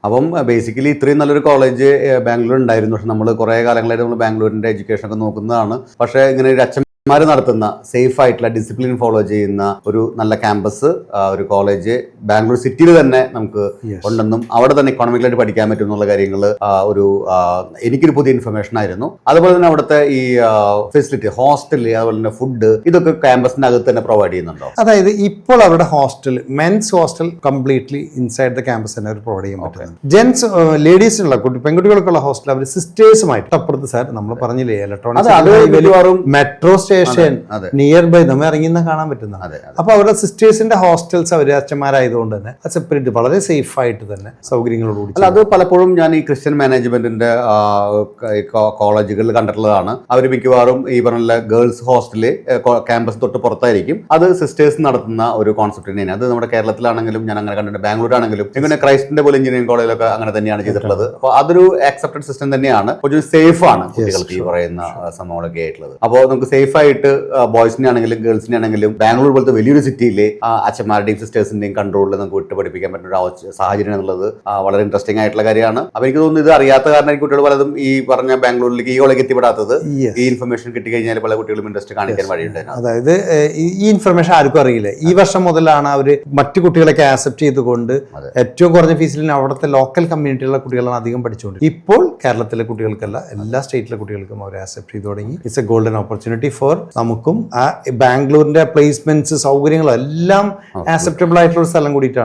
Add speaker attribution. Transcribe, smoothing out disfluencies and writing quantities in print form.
Speaker 1: അപ്പം ബേസിക്കലി ഇത്രയും നല്ലൊരു കോളേജ് ബാംഗ്ലൂർ ഉണ്ടായിരുന്നു. പക്ഷെ നമ്മൾ കുറേ കാലങ്ങളായിട്ട് നമ്മൾ ബാംഗ്ലൂരിന്റെ എഡ്യൂക്കേഷൻ ഒക്കെ നോക്കുന്നതാണ്. പക്ഷേ ഇങ്ങനെ ഒരു അച്ഛന്മാർ നടത്തുന്ന സേഫ് ആയിട്ടുള്ള ഡിസിപ്ലിൻ ഫോളോ ചെയ്യുന്ന ഒരു നല്ല ക്യാമ്പസ്, ഒരു കോളേജ് ബാംഗ്ലൂർ സിറ്റിയിൽ തന്നെ നമുക്ക് ഉണ്ടെന്നും അവിടെ തന്നെ ഇക്കോണമിക്കലായിട്ട് പഠിക്കാൻ പറ്റും എന്നുള്ള കാര്യങ്ങൾ എനിക്കൊരു പുതിയ ഇൻഫർമേഷൻ ആയിരുന്നു. അതുപോലെ തന്നെ അവിടുത്തെ ഈ ഫെസിലിറ്റി, ഹോസ്റ്റൽ, അതുപോലെ തന്നെ ഫുഡ്, ഇതൊക്കെ ക്യാമ്പസിന്റെ അകത്ത് തന്നെ പ്രൊവൈഡ് ചെയ്യുന്നുണ്ടോ?
Speaker 2: അതായത് ഇപ്പോൾ അവരുടെ hostel, men's hostel completely inside the campus തന്നെ അവർ പ്രൊവൈഡ് ചെയ്യാൻ പറ്റുന്നത്. ജെൻസ്, ലേഡീസിനുള്ള പെൺകുട്ടികൾക്കുള്ള ഹോസ്റ്റൽ അവർ സിസ്റ്റേഴ്സുമായിട്ട് അപ്പുറത്ത് സാർ നമ്മൾ പറഞ്ഞില്ലേ electronic metro station near by നമ്മൾ ഇറങ്ങിയെന്ന് കാണാൻ പറ്റുന്ന. അപ്പൊ അവരുടെ സിസ്റ്റേഴ്സിന്റെ ഹോസ്റ്റൽസ് അവർ അച്ഛന്മാരായതുകൊണ്ട് തന്നെ സെപ്പറേറ്റ് വളരെ സേഫ് ആയിട്ട് തന്നെ സൗകര്യങ്ങളോടുകൂടി.
Speaker 1: അല്ല, അത് പലപ്പോഴും ഞാൻ ഈ ക്രിസ്ത്യൻ മാനേജ്മെന്റിന്റെ കോളേജുകളിൽ കണ്ടിട്ടുള്ളതാണ്. അവർ മിക്കവാറും ഈ പറഞ്ഞ ഗേൾസ് ഹോസ്റ്റല് ക്യാമ്പസ് തൊട്ട് പുറത്തായിരിക്കും. അത് സിസ്റ്റേഴ്സ് നടത്തുന്ന ഒരു കോൺസെപ്റ്റ് തന്നെയാണ്. അത് നമ്മുടെ കേരളത്തിലാണെങ്കിലും ഞാൻ അങ്ങനെ കണ്ടിട്ടുണ്ട്, ബാംഗ്ലൂരാണെങ്കിലും ഇങ്ങനെ ക്രൈസ്റ്റിന്റെ പോലെ എഞ്ചിനീയറിംഗ് കോളേജിലൊക്കെ അങ്ങനെ തന്നെയാണ് ചെയ്തിട്ടുള്ളത്. അപ്പൊ അതൊരു ആക്സെപ്റ്റഡ് സിസ്റ്റം തന്നെയാണ്, കുറച്ച് സേഫ് ആണ് കുട്ടികൾക്ക് ഈ പറയുന്ന സംഭവങ്ങളൊക്കെ ആയിട്ടുള്ളത്. അപ്പോൾ നമുക്ക് സേഫ് ആയിട്ട് ബോയ്സിനെ ആണെങ്കിലും ഗേൾസിനെ ആണെങ്കിലും ബാംഗ്ലൂർ പോലത്തെ വലിയൊരു സിറ്റിയിലെ അച്ഛന്മാരുടെയും സിസ്റ്റേഴ്സിന്റെയും കൺട്രോളിൽ നമുക്ക് വിട്ട് പഠിപ്പിക്കാൻ പറ്റുന്ന ഒരു സാഹചര്യം എന്നുള്ളത് വളരെ ഇൻട്രസ്റ്റിംഗ് ആയിട്ടുള്ള കാര്യമാണ്. അപ്പൊ എനിക്ക് തോന്നുന്നു ഇത് അറിയാത്ത കാരണം കുട്ടികൾ പലതും ഈ പറഞ്ഞ ബാംഗ്ലൂരിലേക്ക് ഈ കോളേജ് എത്തിപ്പെടാത്തത്. ഈ ഇൻഫർമേഷൻ കിട്ടിക്കഴിഞ്ഞാൽ പല കുട്ടികളും ഇൻട്രസ്റ്റ് കാണിക്കാൻ വഴിയുണ്ട്.
Speaker 2: അതായത് ഈ ഇൻഫർമേഷൻ ആർക്കും അറിയില്ല. ഈ വർഷം മുതലാണ് അവര് മറ്റു കുട്ടികളൊക്കെ ആക്സെപ്റ്റ് ചെയ്തുകൊണ്ട് ഏറ്റവും കുറഞ്ഞ ഫീസിൽ അവിടുത്തെ ലോക്കൽ കമ്മ്യൂണിറ്റിയിലുള്ള കുട്ടികളാണ് അധികം പഠിച്ചുകൊണ്ട്. ഇപ്പോൾ കേരളത്തിലെ കുട്ടികൾക്കല്ല, എല്ലാ സ്റ്റേറ്റിലെ കുട്ടികൾക്കും അവർ ആക്സെപ്റ്റ് ചെയ്തു തുടങ്ങി. It's A golden opportunity for നമുക്കും. ബാംഗ്ലൂരിന്റെ പ്ലേസ്മെന്റ്സ്, സൗകര്യങ്ങളും എല്ലാം ആക്സെപ്റ്റബിൾ ആയിട്ടുള്ള ഒരു സ്ഥലം കൂടിയിട്ടാണ്.